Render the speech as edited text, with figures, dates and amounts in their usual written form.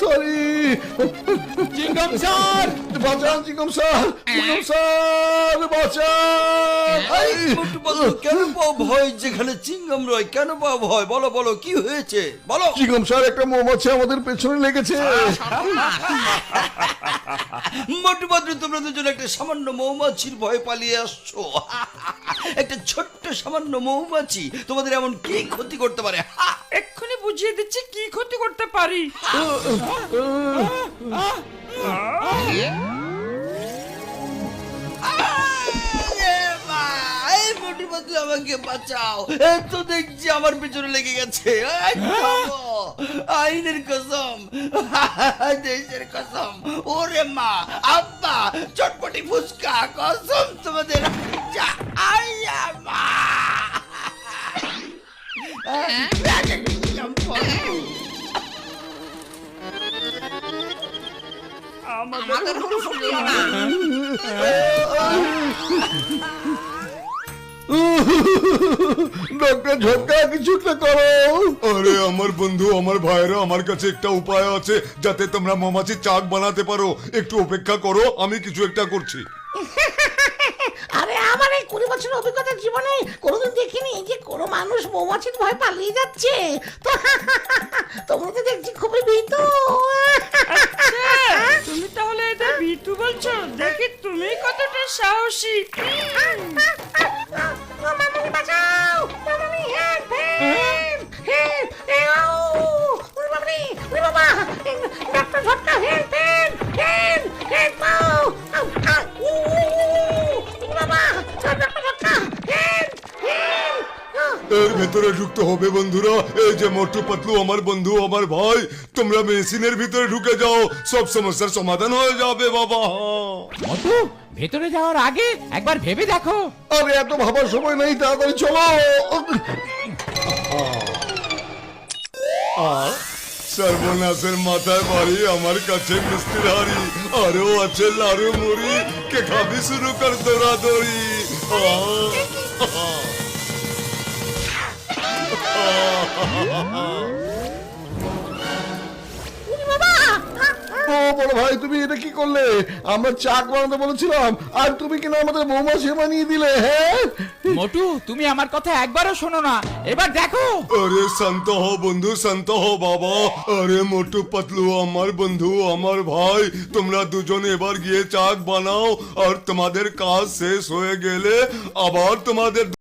Sorry. চিংগাম sir, বাঁচান চিকম sir, চিকম sir বাঁচান। এই মোটু পাতলু, কেন পাও ভয়? যেখানে চিংগাম রয় কেন পাও ভয়? বলো বলো, কি হয়েছে বলো। চিকম স্যার, একটা মৌমাছি আমাদের পেছনে লেগেছে। মোটু পাতলু, তোমরা দুজন একটা সামান্য মৌমাছির ভয়ে পালিয়ে আসছো। একটা ছোট্ট সামান্য মৌমাছি তোমাদের এমন কি ক্ষতি করতে পারে? এক্ষুনি বুঝিয়ে দিচ্ছি কি ক্ষতি করতে পারি। এই মোটু পাতলু, আমাকে বাঁচাও। এই তো দেখছি আমার পেছনে লেগে গেছে। এই থামো। আইনের কসম, দেশের কসম, ওরে মা, আব্বা, চটপটি ফুচকা, কসম তোমাদের। আইয়া মা। আমাদের কোনো শক্তি না। ডক্টর ঝটকা, কিছু একটা করো। আরে আমার বন্ধু, আমার ভাইরা, আমার কাছে একটা উপায় আছে যাতে তোমরা মৌমাছি চাক বানাতে পারো। একটু অপেক্ষা করো, আমি কিছু একটা করছি। আরে আমার এই 20 বছরের অভিজ্ঞতার জীবনে কোনোদিন দেখিনি যে কোনো মানুষ মৌমাছির ভয় পালিয়ে যাচ্ছে। তো তোমরা তো দেখছি খুবই ভীতু। তুমি তাহলে এটা ভিতু বলছো? দেখি তুমি কতটা সাহসী। মামানি বাঁচাও, মামানি হেল্প হেল্প হেল্প। ওরে মামানি, ওরে বাবা, doctor Jhatka, help help help help. বাবা, ডক্টর ঝটকা, হেল্প হেল্প। এর ভেতরে ঢুকতে হবে বন্ধুরা। এই যে মোটু পাতলু আমার বন্ধু, আমার ভাই, তোমরা মেশিনের ভিতরে ঢুকে যাও, সব সমস্যার সমাধান হয়ে যাবে বাবা। মোটু, ভেতরে যাওয়ার আগে একবার ভেবে দেখো। আরে এত ভাবার সময় নেই, তাড়াতাড়ি চলো। সর্বনাশের মাথায় বাড়ি, আমার কাছে মিষ্টির হাড়ি, আরো আছে লাড়ু মুড়ি, কে খাবি শুরু কর দৌড়াদৌড়ি। ও বড় ভাই, তুমি এটা কি করলে? আমরা চাক বানাতে বলেছিলাম আর তুমি কিনা আমাদের মৌমাছি বানিয়ে দিলে। হ্যাঁ, মোটু, তুমি আমার কথা একবারও শোনো না। এবার দেখো। আরে শান্ত হও বন্ধু, শান্ত হও বাবা। আরে মোটু পাতলু আমার বন্ধু, আমার ভাই, তোমরা দুজন এবার গিয়ে চাক বানাও, আর তোমাদের কাজ শেষ হয়ে গেলে আবার তোমাদের